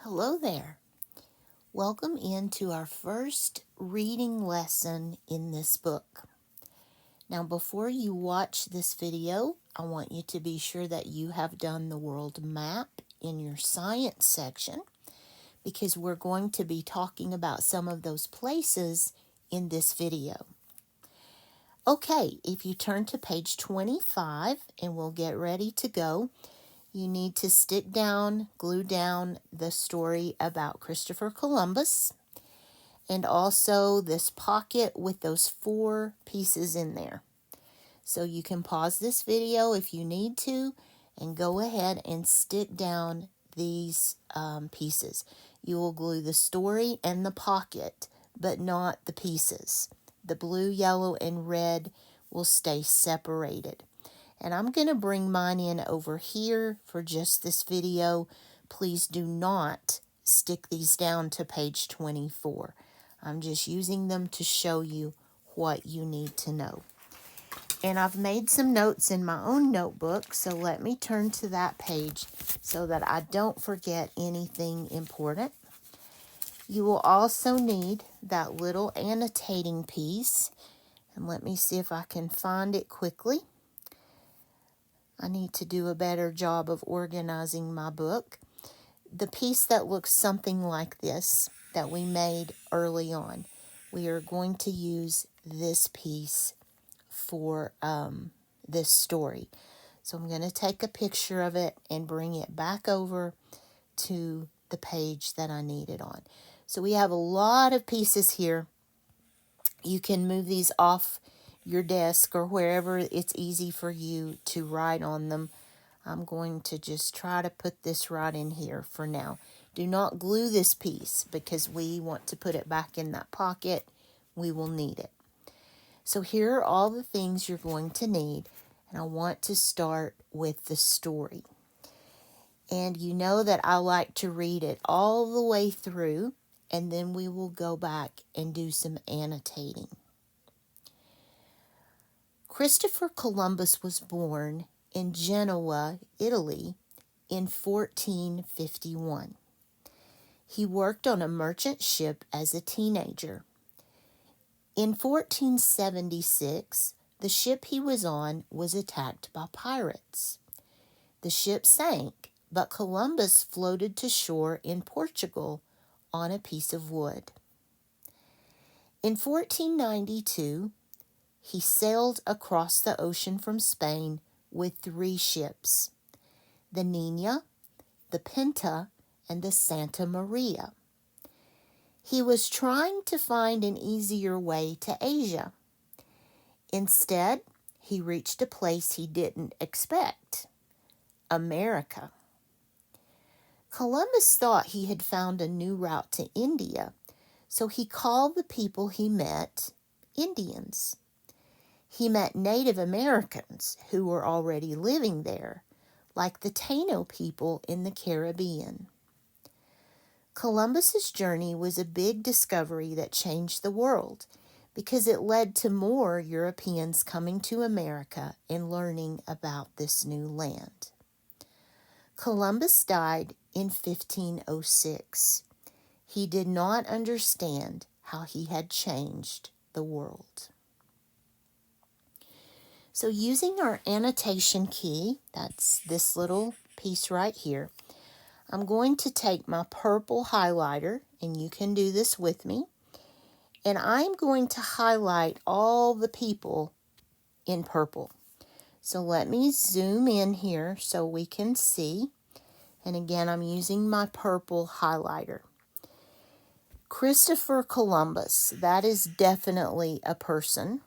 Hello there. Welcome into our first reading lesson in this book. Now, before you watch this video, I want you to be sure that you have done the world map in your science section because we're going to be talking about some of those places in this video. Okay, if you turn to page 25 and we'll get ready to go, you need to glue down the story about Christopher Columbus and also this pocket with those 4 pieces in there. So you can pause this video if you need to and go ahead and stick down these pieces. You will glue the story and the pocket, but not the pieces. The blue, yellow, and red will stay separated. And I'm going to bring mine in over here for just this video. Please do not stick these down to page 24. I'm just using them to show you what you need to know. And I've made some notes in my own notebook, so let me turn to that page so that I don't forget anything important. You will also need that little annotating piece. And let me see if I can find it quickly. I need to do a better job of organizing my book. The piece that looks something like this that we made early on, we are going to use this piece for this story. So I'm going to take a picture of it and bring it back over to the page that I need it on. So we have a lot of pieces here. You can move these off your desk or wherever it's easy for you to write on them. I'm going to just try to put this right in here for now. Do not glue this piece because we want to put it back in that pocket. We will need it. So here are all the things you're going to need. And I want to start with the story. And you know that I like to read it all the way through. And then we will go back and do some annotating. Christopher Columbus was born in Genoa, Italy, in 1451. He worked on a merchant ship as a teenager. In 1476, the ship he was on was attacked by pirates. The ship sank, but Columbus floated to shore in Portugal on a piece of wood. In 1492, he sailed across the ocean from Spain with 3 ships, the Nina, the Pinta, and the Santa Maria. He was trying to find an easier way to Asia. Instead, he reached a place he didn't expect, America. Columbus thought he had found a new route to India, so he called the people he met Indians. He met Native Americans who were already living there, like the Taino people in the Caribbean. Columbus's journey was a big discovery that changed the world because it led to more Europeans coming to America and learning about this new land. Columbus died in 1506. He did not understand how he had changed the world. So using our annotation key, that's this little piece right here, I'm going to take my purple highlighter, and you can do this with me, and I'm going to highlight all the people in purple. So let me zoom in here so we can see. And again, I'm using my purple highlighter. Christopher Columbus, that is definitely a person.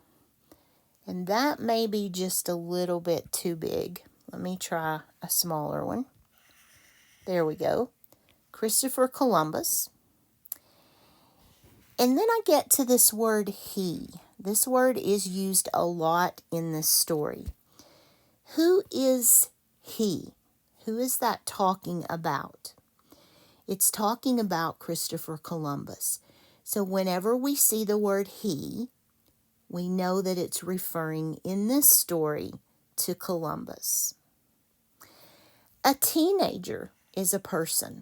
And that may be just a little bit too big. Let me try a smaller one. There we go. Christopher Columbus. And then I get to this word he. This word is used a lot in this story. Who is he? Who is that talking about? It's talking about Christopher Columbus. So whenever we see the word he, we know that it's referring in this story to Columbus. A teenager is a person.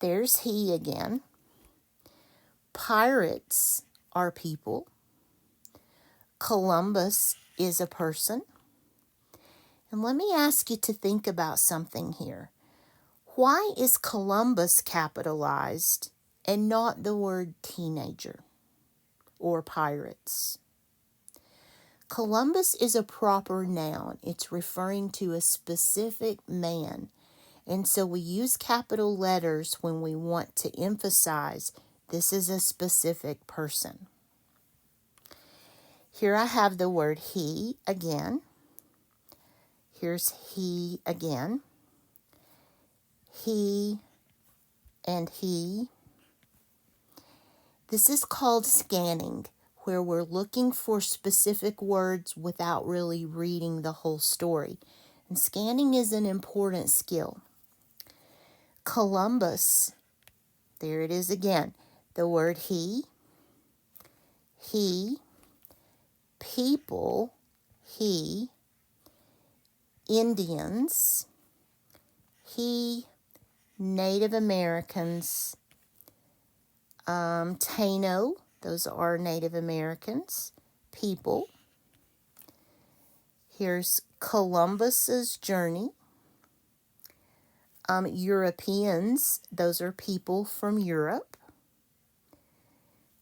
There's he again. Pirates are people. Columbus is a person. And let me ask you to think about something here. Why is Columbus capitalized and not the word teenager or pirates? Columbus is a proper noun. It's referring to a specific man. And so we use capital letters when we want to emphasize this is a specific person. Here I have the word he again. Here's he again. He and he. This is called scanning, where we're looking for specific words without really reading the whole story. And scanning is an important skill. Columbus, there it is again. The word he, people, he, Indians, he, Native Americans, Taino, those are Native Americans, people. Here's Columbus's journey. Europeans, those are people from Europe.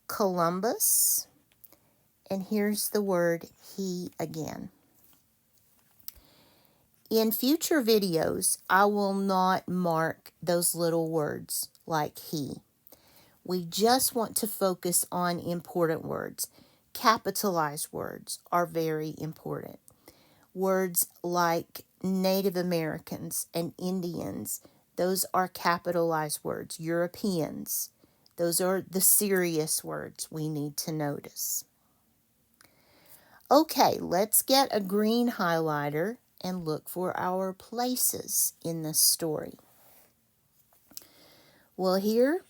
Columbus, and here's the word he again. In future videos, I will not mark those little words like he. We just want to focus on important words. Capitalized words are very important. Words like Native Americans and Indians, those are capitalized words. Europeans, those are the serious words we need to notice. Okay, let's get a green highlighter and look for our places in this story. Well, here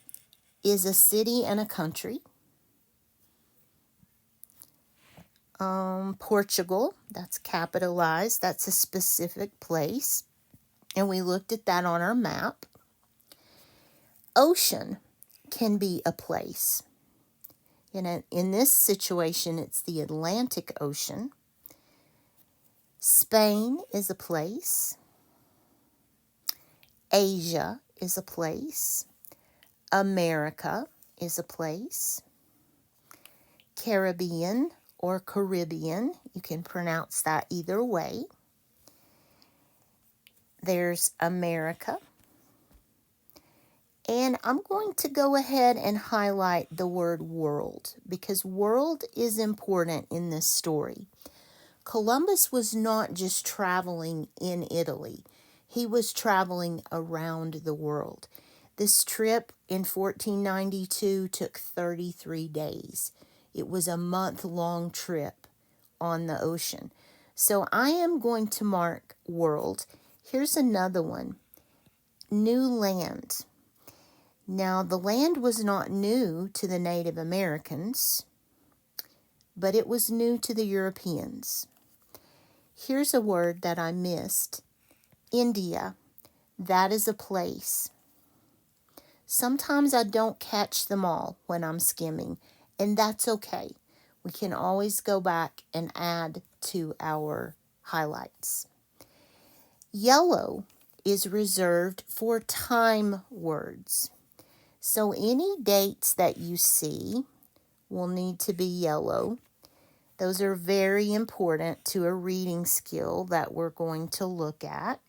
is a city and a country. Portugal, that's capitalized. That's a specific place. And we looked at that on our map. Ocean can be a place. In this situation, it's the Atlantic Ocean. Spain is a place. Asia is a place. America is a place. Caribbean or Caribbean, you can pronounce that either way. There's America. And I'm going to go ahead and highlight the word world because world is important in this story. Columbus was not just traveling in Italy. He was traveling around the world. This trip in 1492 took 33 days. It was a month-long trip on the ocean. So I am going to mark world. Here's another one. New land. Now, the land was not new to the Native Americans, but it was new to the Europeans. Here's a word that I missed. India. That is a place. Sometimes I don't catch them all when I'm skimming, and that's okay. We can always go back and add to our highlights. Yellow is reserved for time words. So any dates that you see will need to be yellow. Those are very important to a reading skill that we're going to look at,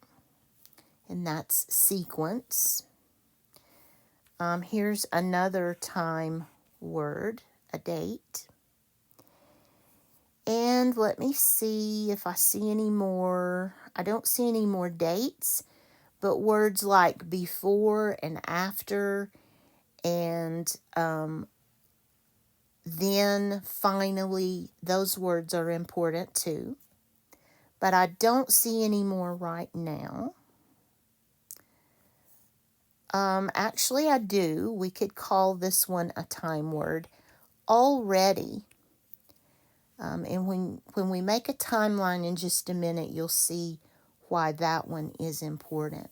and that's sequence. Here's another time word, a date. And let me see if I see any more. I don't see any more dates, but words like before and after and then, finally, those words are important too. But I don't see any more right now. Actually, I do. We could call this one a time word. Already. And when we make a timeline in just a minute, you'll see why that one is important.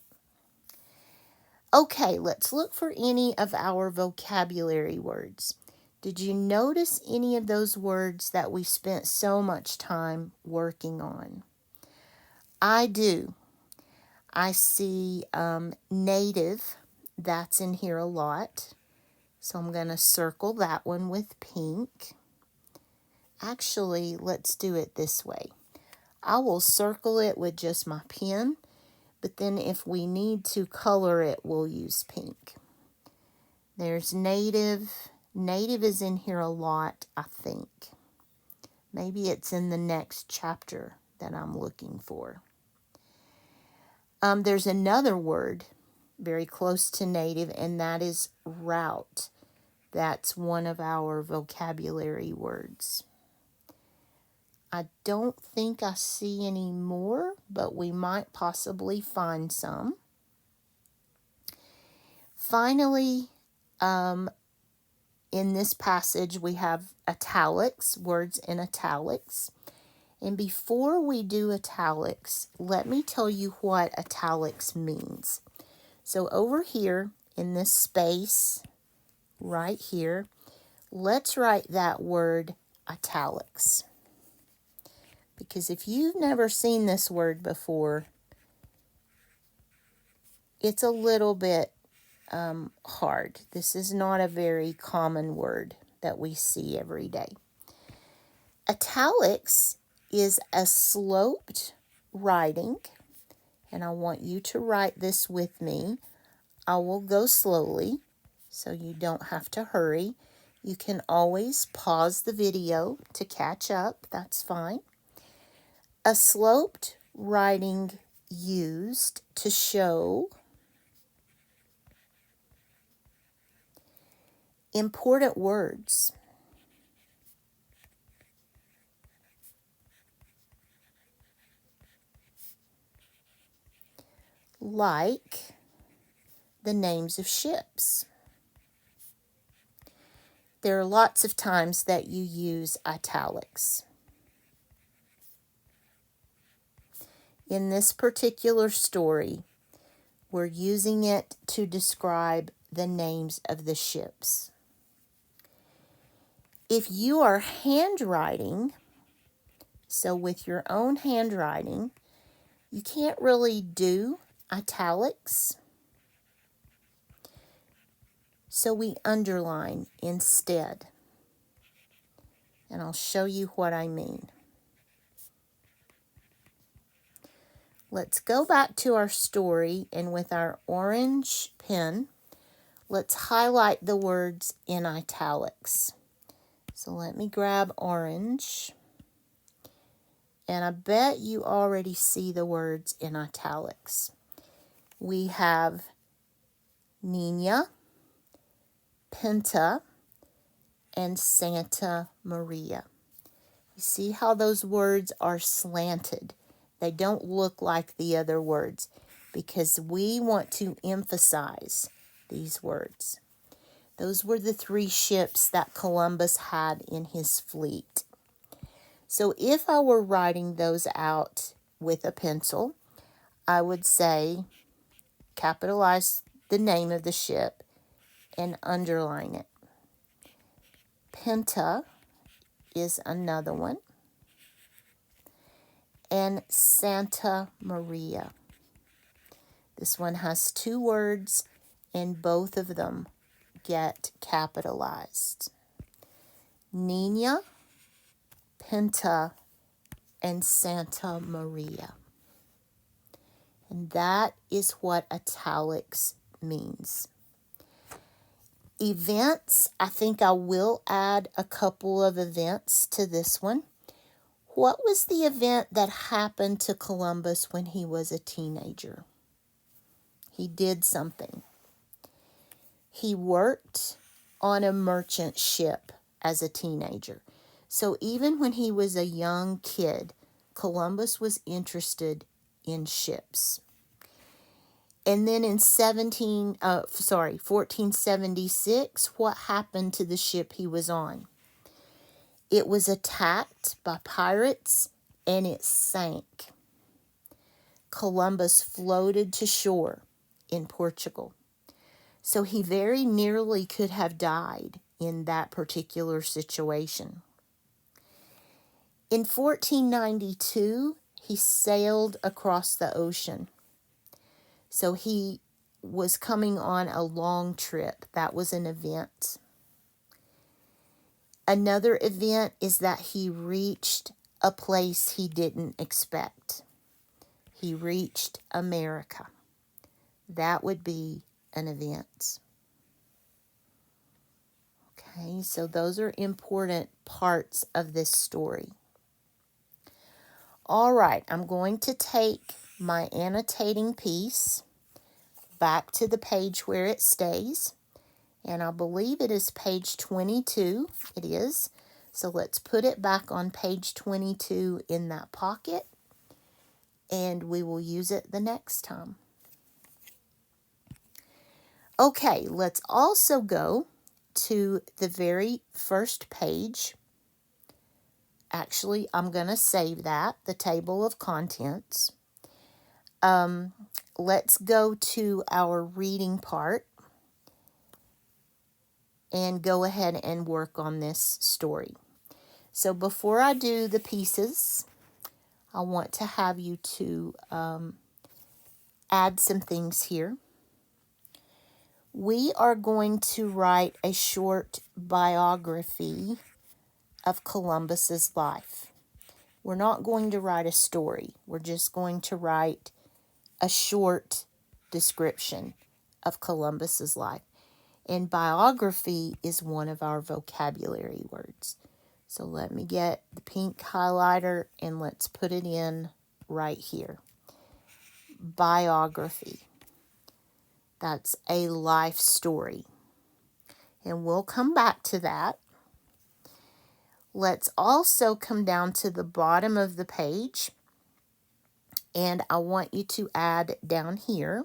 Okay, let's look for any of our vocabulary words. Did you notice any of those words that we spent so much time working on? I do. I see native, that's in here a lot. So I'm going to circle that one with pink. Actually, let's do it this way. I will circle it with just my pen, but then if we need to color it, we'll use pink. There's native. Native is in here a lot, I think. Maybe it's in the next chapter that I'm looking for. There's another word very close to native, and that is route. That's one of our vocabulary words. I don't think I see any more, but we might possibly find some. Finally, in this passage, we have italics, words in italics. And before we do italics, let me tell you what italics means. So over here in this space, right here, let's write that word italics. Because if you've never seen this word before, it's a little bit hard. This is not a very common word that we see every day. Italics is a sloped writing, and I want you to write this with me. I will go slowly, so you don't have to hurry. You can always pause the video to catch up. That's fine. A sloped writing used to show important words. Like the names of ships. There are lots of times that you use italics. In this particular story, we're using it to describe the names of the ships. If you are handwriting, so with your own handwriting, you can't really do italics. So we underline instead. And I'll show you what I mean. Let's go back to our story, and with our orange pen, let's highlight the words in italics. So let me grab orange. And I bet you already see the words in italics. We have Nina, Pinta, and Santa Maria. You see how those words are slanted? They don't look like the other words because we want to emphasize these words. Those were the 3 ships that Columbus had in his fleet. So if I were writing those out with a pencil, I would say capitalize the name of the ship and underline it. Pinta is another one. And Santa Maria. This one has 2 words, and both of them get capitalized. Nina, Pinta, and Santa Maria. And that is what italics means. Events, I think I will add a couple of events to this one. What was the event that happened to Columbus when he was a teenager? He did something. He worked on a merchant ship as a teenager. So even when he was a young kid, Columbus was interested in ships. And then in 1476, what happened to the ship he was on? It was attacked by pirates and it sank. Columbus floated to shore in Portugal. So he very nearly could have died in that particular situation. In 1492, he sailed across the ocean. So he was coming on a long trip. That was an event. Another event is that he reached a place he didn't expect. He reached America. That would be an event. Okay, so those are important parts of this story. All right, I'm going to take my annotating piece back to the page where it stays. And I believe it is page 22. It is. So let's put it back on page 22 in that pocket. And we will use it the next time. Okay, let's also go to the very first page. Actually, I'm going to save that, the table of contents. Let's go to our reading part and go ahead and work on this story. So before I do the pieces, I want to have you to add some things here. We are going to write a short biography of Columbus's life. We're not going to write a story. We're just going to write a short description of Columbus's life. And biography is one of our vocabulary words. So let me get the pink highlighter and let's put it in right here. Biography. That's a life story. And we'll come back to that. Let's also come down to the bottom of the page. And I want you to add down here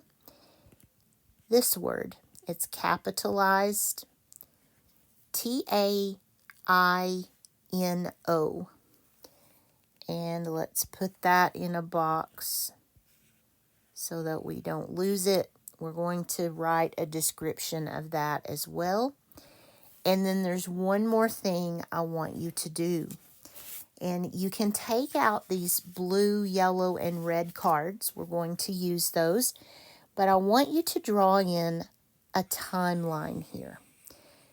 this word. It's capitalized Taino. And let's put that in a box so that we don't lose it. We're going to write a description of that as well. And then there's one more thing I want you to do. And you can take out these blue, yellow, and red cards. We're going to use those. But I want you to draw in a timeline here.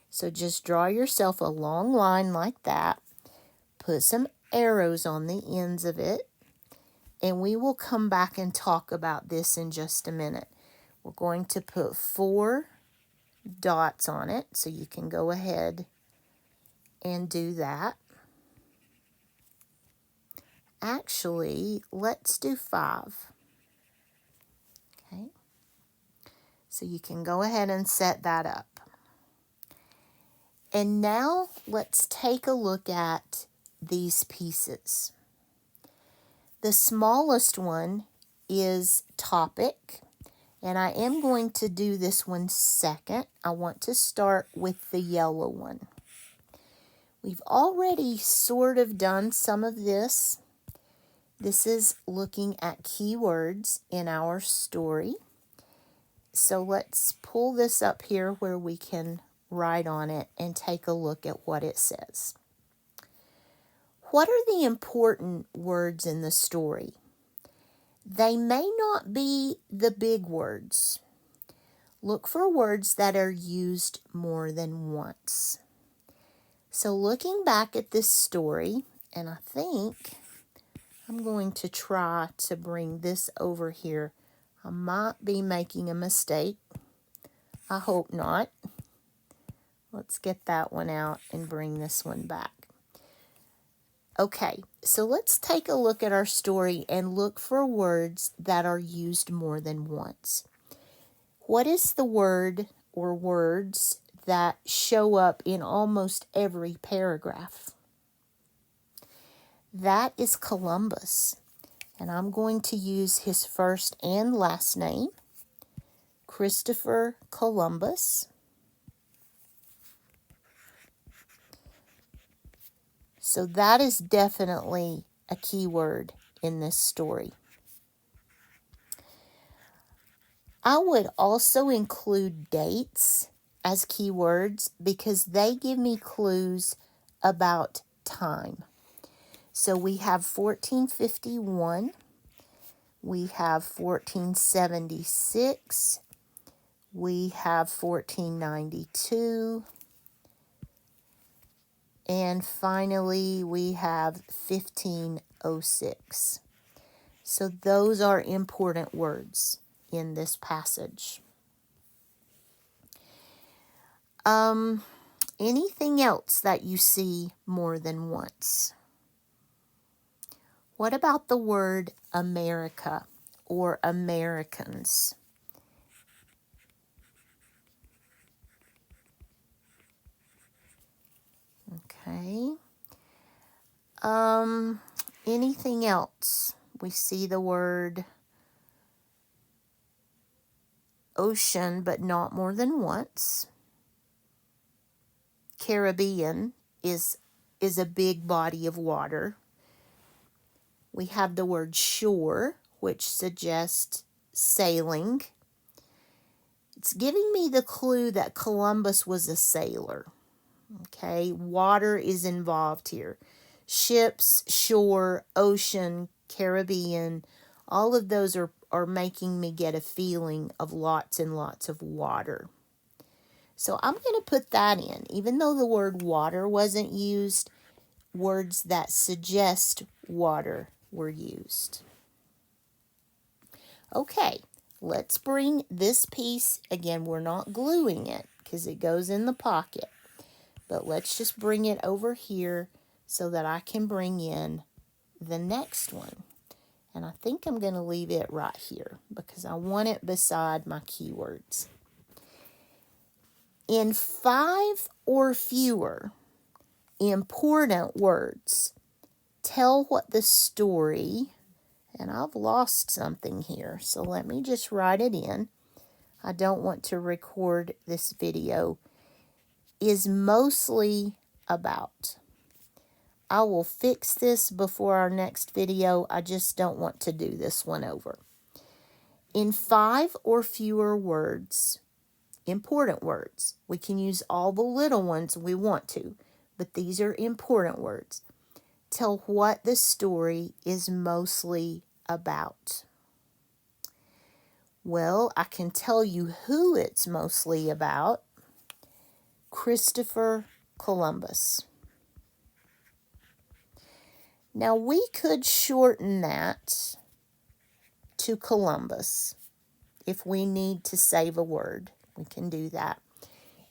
So just draw yourself a long line like that. Put some arrows on the ends of it. And we will come back and talk about this in just a minute. We're going to put 4 dots on it. So you can go ahead and do that. Actually, let's do 5. Okay. So you can go ahead and set that up. And now let's take a look at these pieces. The smallest one is topic, and I am going to do this one second. I want to start with the yellow one. We've already sort of done some of this. This is looking at keywords in our story. So let's pull this up here where we can write on it and take a look at what it says. What are the important words in the story? They may not be the big words. Look for words that are used more than once. So looking back at this story, and I think I'm going to try to bring this over here. I might be making a mistake. I hope not. Let's get that one out and bring this one back. Okay, so let's take a look at our story and look for words that are used more than once. What is the word or words that show up in almost every paragraph? That is Columbus. And I'm going to use his first and last name, Christopher Columbus. So that is definitely a key word in this story. I would also include dates as keywords because they give me clues about time. So we have 1451, we have 1476, we have 1492, and finally we have 1506. So those are important words in this passage. Anything else that you see more than once? What about the word America or Americans? Okay. Anything else? We see the word ocean, but not more than once. Caribbean is a big body of water. We have the word shore, which suggests sailing. It's giving me the clue that Columbus was a sailor. Okay, water is involved here. Ships, shore, ocean, Caribbean, all of those are making me get a feeling of lots and lots of water. So I'm going to put that in. Even though the word water wasn't used, words that suggest water were used. Okay, let's bring this piece, again, we're not gluing it because it goes in the pocket, but let's just bring it over here so that I can bring in the next one. And I think I'm going to leave it right here because I want it beside my keywords. In 5 or fewer important words, tell what the story, and I've lost something here, so let me just write it in. I don't want to record this video, is mostly about. I will fix this before our next video. I just don't want to do this one over. In 5 or fewer words, important words. We can use all the little ones we want to, but these are important words. Tell what the story is mostly about. Well, I can tell you who it's mostly about. Christopher Columbus. Now, we could shorten that to Columbus. If we need to save a word, we can do that.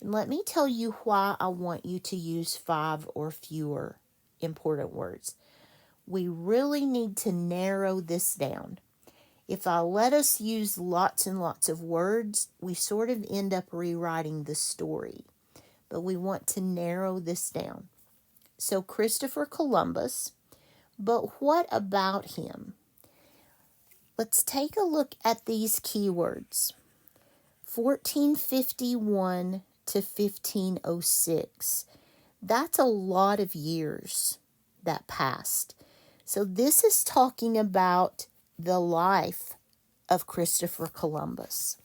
And let me tell you why I want you to use 5 or fewer important words. We really need to narrow this down. If I let us use lots and lots of words, we sort of end up rewriting the story. But we want to narrow this down. So Christopher Columbus, but what about him? Let's take a look at these keywords. 1451 to 1506. That's a lot of years that passed. So this is talking about the life of Christopher Columbus.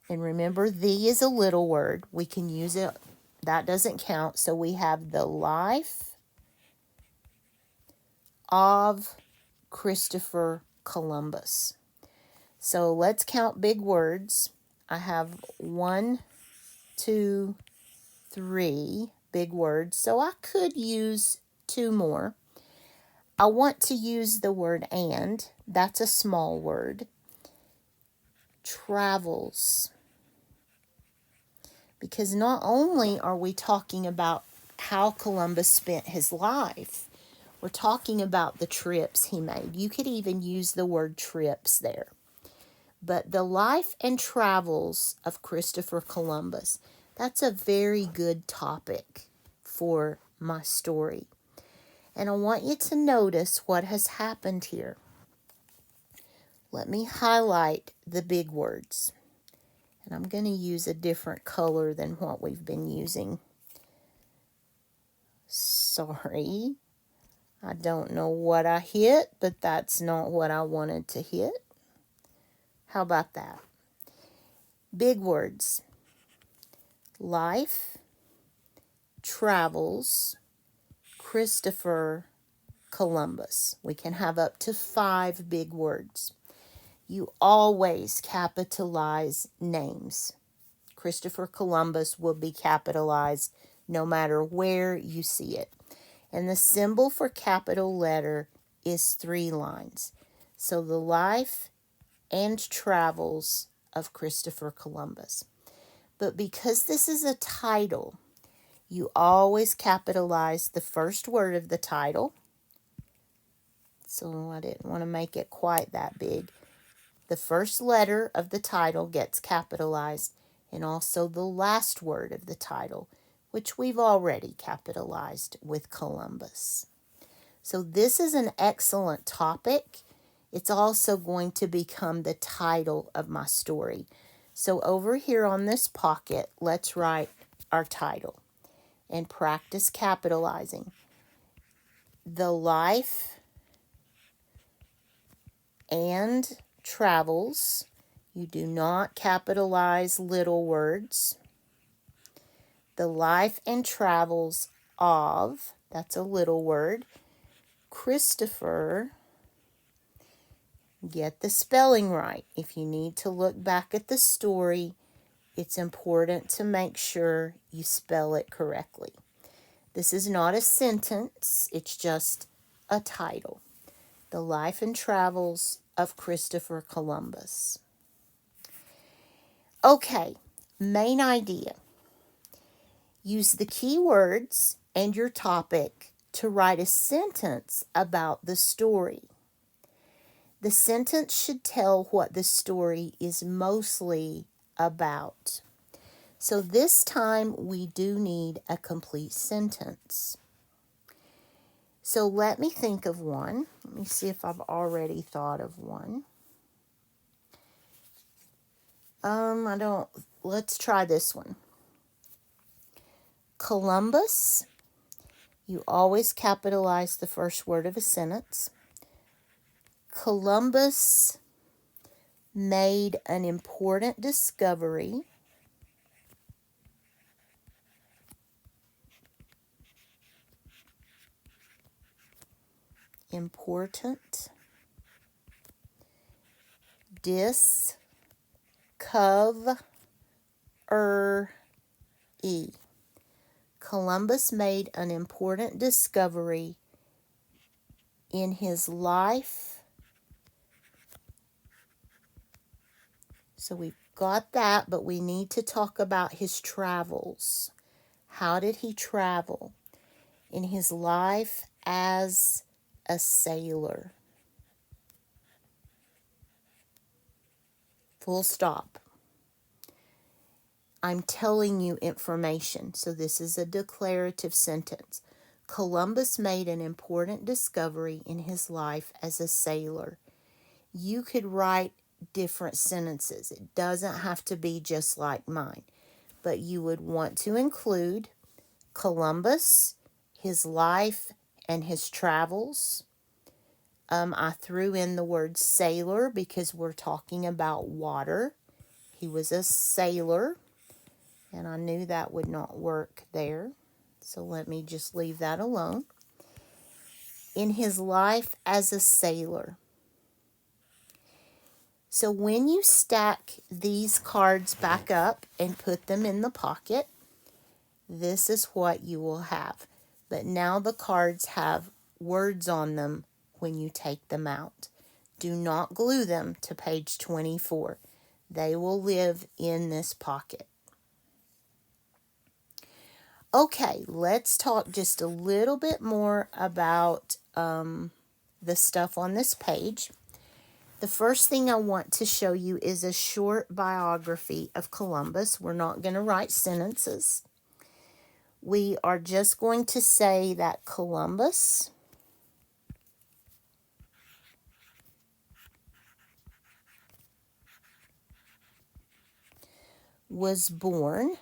And remember, the is a little word. We can use it. That doesn't count. So we have the life of Christopher Columbus. So let's count big words. I have 1, 2, 3 big words. So I could use 2 more. I want to use the word and. That's a small word. Travels. Because not only are we talking about how Columbus spent his life, we're talking about the trips he made. You could even use the word trips there. But the life and travels of Christopher Columbus, that's a very good topic for my story. And I want you to notice what has happened here. Let me highlight the big words. And I'm going to use a different color than what we've been using. Sorry. I don't know what I hit, but that's not what I wanted to hit. How about that? Big words. Life, travels, Christopher Columbus. We can have up to 5 big words. You always capitalize names. Christopher Columbus will be capitalized no matter where you see it. And the symbol for capital letter is 3 lines. So the life and travels of Christopher Columbus. But because this is a title, you always capitalize the first word of the title. So I didn't want to make it quite that big. The first letter of the title gets capitalized, and also the last word of the title, which we've already capitalized with Columbus. So this is an excellent topic. It's also going to become the title of my story. So over here on this pocket, let's write our title and practice capitalizing. The life and travels. You do not capitalize little words. The life and travels of, that's a little word, Christopher. Get the spelling right. If you need to look back at the story, it's important to make sure you spell it correctly. This is not a sentence, it's just a title. The Life and Travels of Christopher Columbus. Okay, main idea. Use the keywords and your topic to write a sentence about the story. The sentence should tell what the story is mostly about. So this time we do need a complete sentence. So let me think of one. Let me see if I've already thought of one. Let's try this one. Columbus. You always capitalize the first word of a sentence. Columbus made an important discovery. Important discovery. Columbus made an important discovery in his life. So we've got that, but we need to talk about his travels. How did he travel? In his life as a sailor. Full stop. I'm telling you information, so this is a declarative sentence. Columbus made an important discovery in his life as a sailor. You could write different sentences. It doesn't have to be just like mine, but you would want to include Columbus, his life, and his travels. I threw in the word sailor because we're talking about water. He was a sailor, and I knew that would not work there. So let me just leave that alone. In his life as a sailor. So when you stack these cards back up and put them in the pocket, this is what you will have. But now the cards have words on them when you take them out. Do not glue them to page 24. They will live in this pocket. Okay, let's talk just a little bit more about the stuff on this page. The first thing I want to show you is a short biography of Columbus. We're not going to write sentences. We are just going to say that Columbus was born.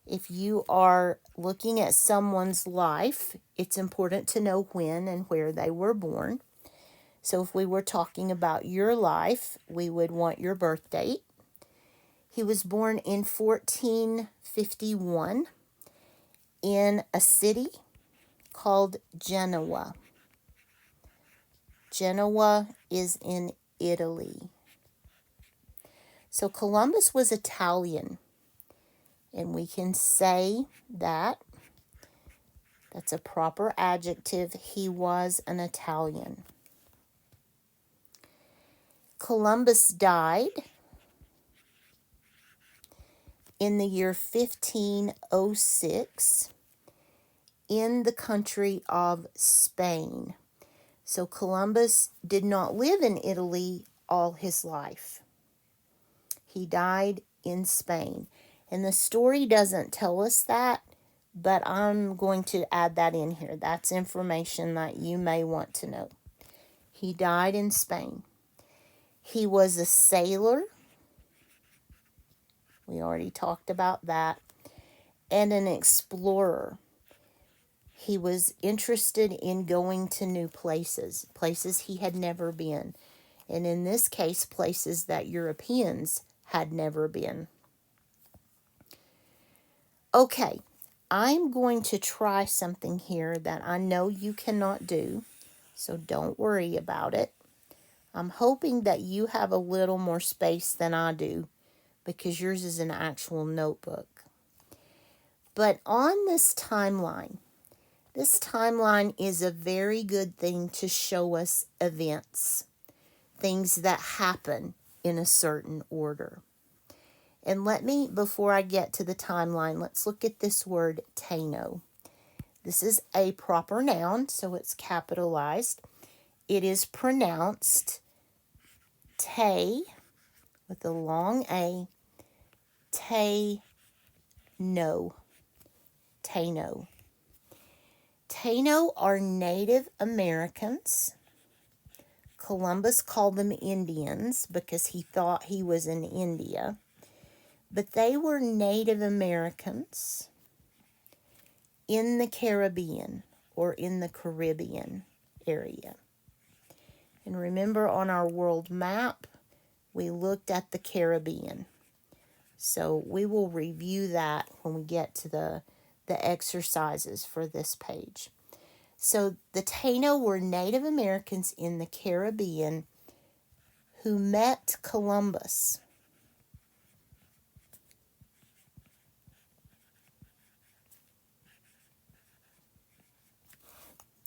If you are looking at someone's life, it's important to know when and where they were born. So if we were talking about your life, we would want your birth date. He was born in 1451 in a city called Genoa. Genoa is in Italy. So Columbus was Italian, and we can say that that's a proper adjective. He was an Italian. Columbus died in the year 1506 in the country of Spain. So Columbus did not live in Italy all his life. He died in Spain. And the story doesn't tell us that, but I'm going to add that in here. That's information that you may want to know. He died in Spain. He was a sailor. We already talked about that. And an explorer. He was interested in going to new places, places he had never been. And in this case, places that Europeans had never been. Okay, I'm going to try something here that I know you cannot do, so don't worry about it. I'm hoping that you have a little more space than I do because yours is an actual notebook. But on this timeline is a very good thing to show us events, things that happen in a certain order. And before I get to the timeline, let's look at this word Taino. This is a proper noun, so it's capitalized. It is pronounced Tay with a long A, Taino. Taino. Taino are Native Americans. Columbus called them Indians because he thought he was in India. But they were Native Americans in the Caribbean or in the Caribbean area. And remember, on our world map, we looked at the Caribbean. So we will review that when we get to the exercises for this page. So the Taino were Native Americans in the Caribbean who met Columbus.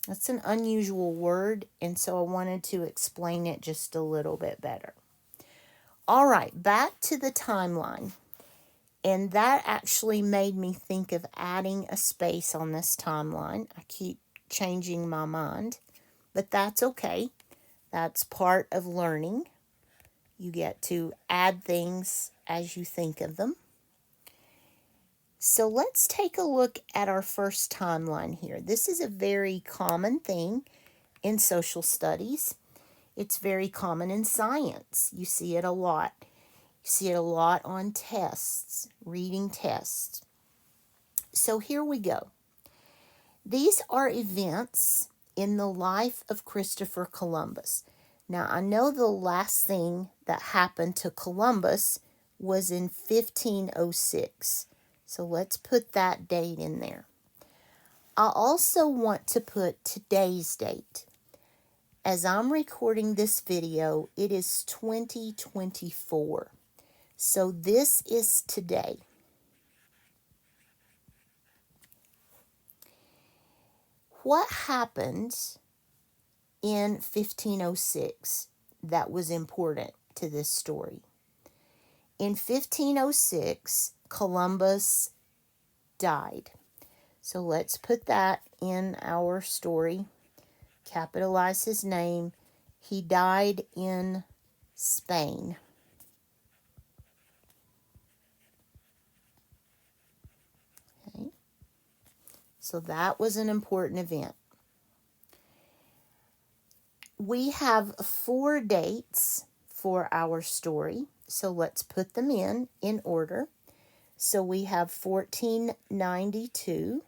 That's an unusual word, and so I wanted to explain it just a little bit better. All right, back to the timeline. And that actually made me think of adding a space on this timeline. I keep changing my mind, but that's okay. That's part of learning. You get to add things as you think of them. So let's take a look at our first timeline here. This is a very common thing in social studies. It's very common in science. You see it a lot. You see it a lot on tests, reading tests. So here we go. These are events in the life of Christopher Columbus. Now, I know the last thing that happened to Columbus was in 1506. So let's put that date in there. I also want to put today's date. As I'm recording this video, it is 2024. So this is today. What happened in 1506 that was important to this story? In 1506, Columbus died. So let's put that in our story. Capitalize his name. He died in Spain. Okay. So that was an important event. We have 4 dates for our story. So let's put them in order. So we have 1492.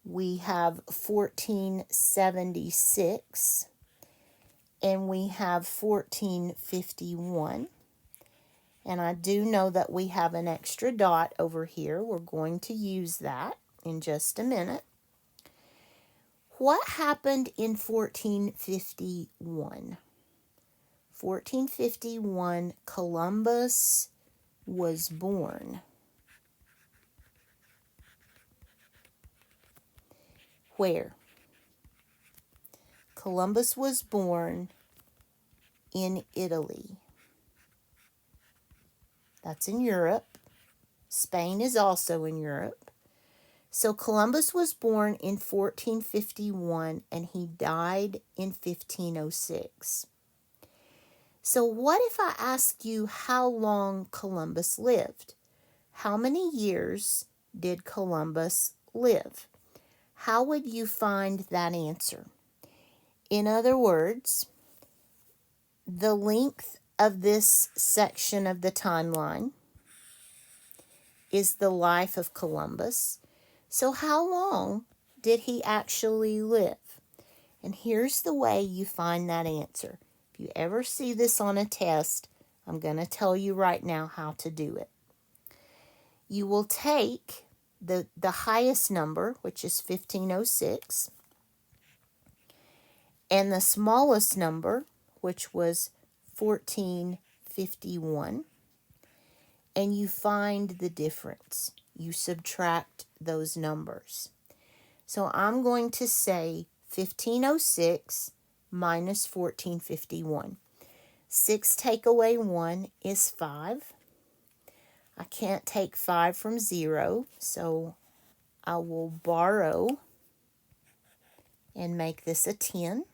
We have 1476. and we have 1451. And I do know that we have an extra dot over here. We're going to use that in just a minute. What happened in 1451? 1451, Columbus was born. Where? Columbus was born in Italy. That's in Europe. Spain is also in Europe. So Columbus was born in 1451 and he died in 1506. So what if I ask you how long Columbus lived? How many years did Columbus live? How would you find that answer? In other words, the length of this section of the timeline is the life of Columbus. So how long did he actually live? And here's the way you find that answer. If you ever see this on a test, I'm going to tell you right now how to do it. You will take the highest number, which is 1506, and the smallest number, which was 1451, and you find the difference. You subtract those numbers. So I'm going to say 1506 minus 1451. 6 take away 1 is 5. I can't take 5 from 0, so I will borrow and make this a 10.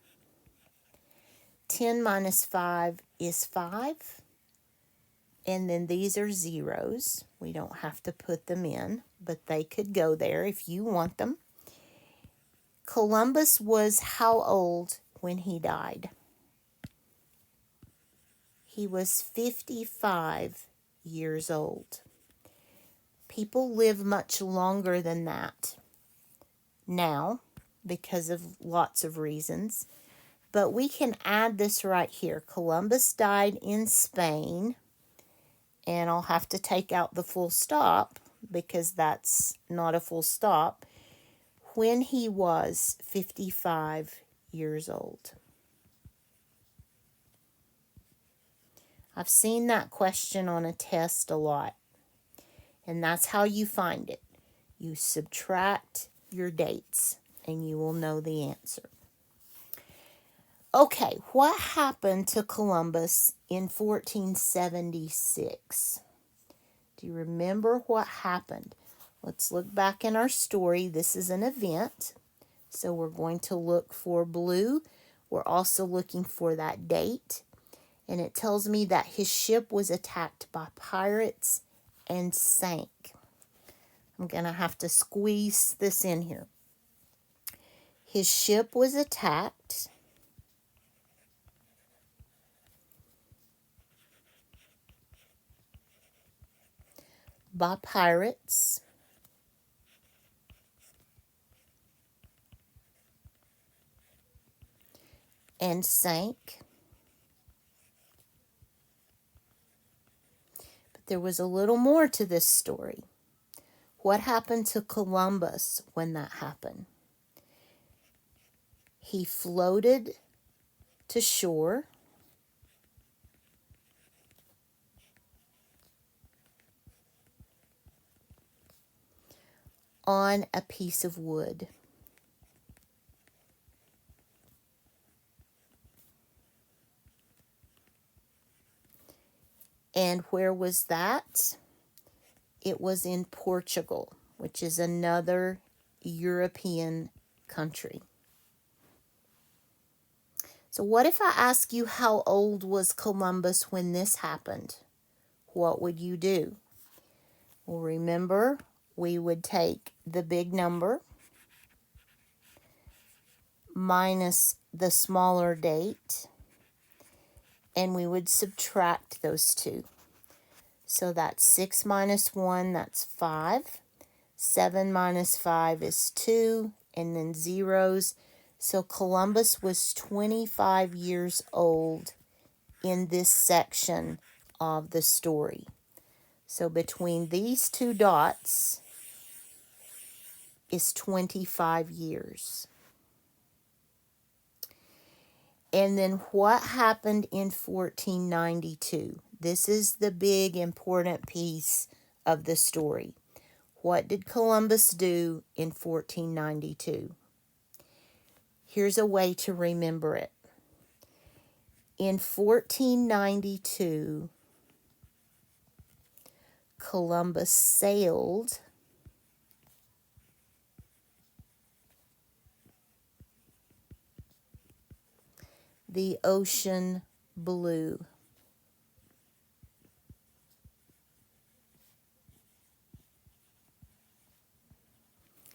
10 minus 5 is 5. And then these are zeros. We don't have to put them in, but they could go there if you want them. Columbus was how old when he died? He was 55 years old. People live much longer than that now because of lots of reasons. But we can add this right here. Columbus died in Spain. And I'll have to take out the full stop because that's not a full stop, when he was 55 years old. I've seen that question on a test a lot, and that's how you find it. You subtract your dates, and you will know the answer. Okay, what happened to Columbus in 1476? Do you remember what happened? Let's look back in our story. This is an event, so we're going to look for blue. We're also looking for that date, and it tells me that his ship was attacked by pirates and sank. I'm going to have to squeeze this in here. His ship was attacked by pirates and sank. But there was a little more to this story. What happened to Columbus when that happened? He floated to shore on a piece of wood. And where was that? It was in Portugal, which is another European country. So what if I ask you how old was Columbus when this happened? What would you do? Well, remember, we would take the big number minus the smaller date, and we would subtract those two. So that's 6 minus 1, that's 5. 7 minus 5 is 2, and then zeros. So Columbus was 25 years old in this section of the story. So between these two dots is 25 years. And then what happened in 1492? This is the big important piece of the story. What did Columbus do in 1492? Here's a way to remember it. In 1492, Columbus sailed the ocean blue.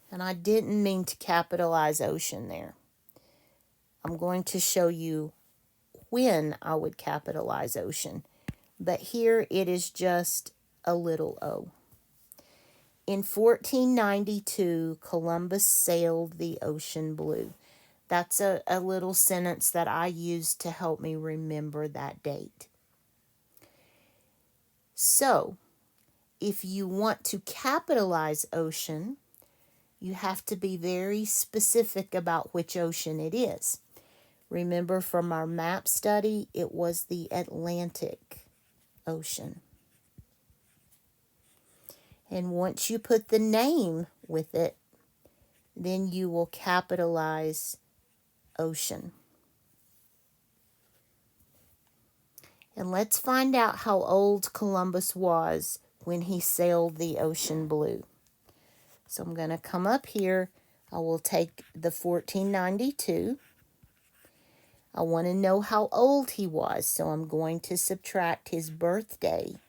And I didn't mean to capitalize ocean there. I'm going to show you when I would capitalize ocean. But here it is just a little o. In 1492, Columbus sailed the ocean blue. That's a little sentence that I used to help me remember that date. So, if you want to capitalize ocean, you have to be very specific about which ocean it is. Remember from our map study, it was the Atlantic Ocean. And once you put the name with it, then you will capitalize ocean. And let's find out how old Columbus was when he sailed the ocean blue. So I'm going to come up here. I will take the 1492. I want to know how old he was, so I'm going to subtract his birthday.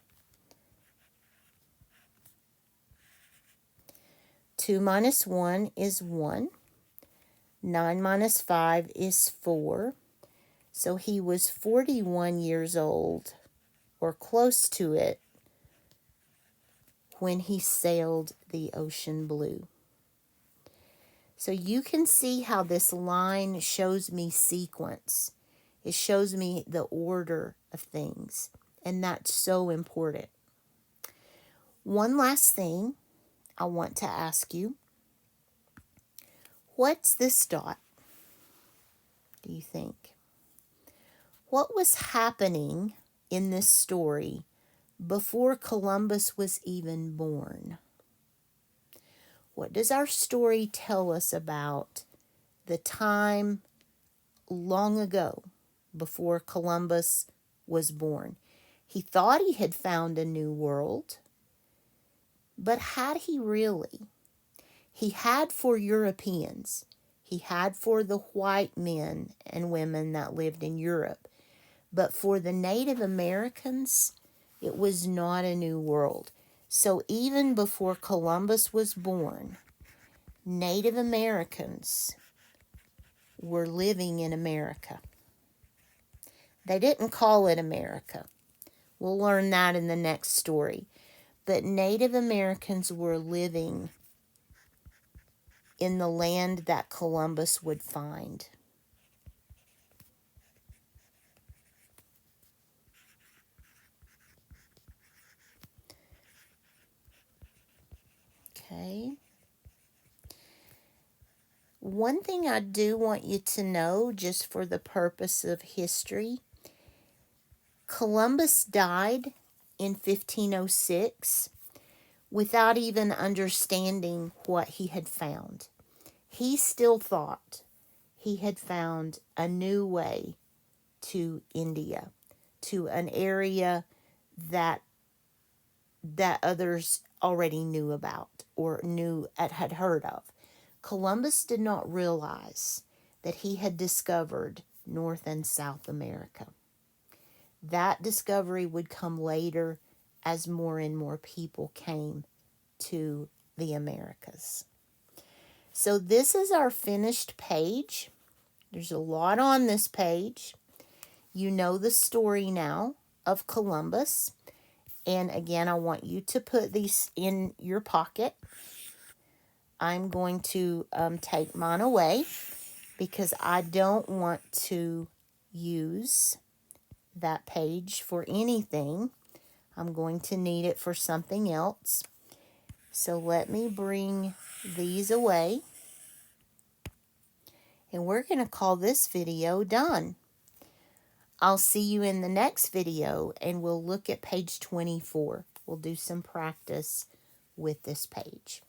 2 minus 1 is 1. 9 minus 5 is 4. So he was 41 years old, or close to it, when he sailed the ocean blue. So you can see how this line shows me sequence. It shows me the order of things, and that's so important. One last thing I want to ask you. What's this dot, do you think? What was happening in this story before Columbus was even born? What does our story tell us about the time long ago before Columbus was born? He thought he had found a new world, but had he really? He had for Europeans. He had for the white men and women that lived in Europe. But for the Native Americans, it was not a new world. So even before Columbus was born, Native Americans were living in America. They didn't call it America. We'll learn that in the next story. But Native Americans were living in the land that Columbus would find. Okay. One thing I do want you to know, just for the purpose of history, Columbus died in 1506 without even understanding what he had found. He still thought he had found a new way to India, to an area that others already knew about or had heard of. Columbus did not realize that he had discovered North and South America. That discovery would come later as more and more people came to the Americas. So this is our finished page. There's a lot on this page. You know the story now of Columbus. And again, I want you to put these in your pocket. I'm going to take mine away because I don't want to use that page for anything. I'm going to need it for something else. So let me bring these away. And we're going to call this video done. I'll see you in the next video, and we'll look at page 24. We'll do some practice with this page.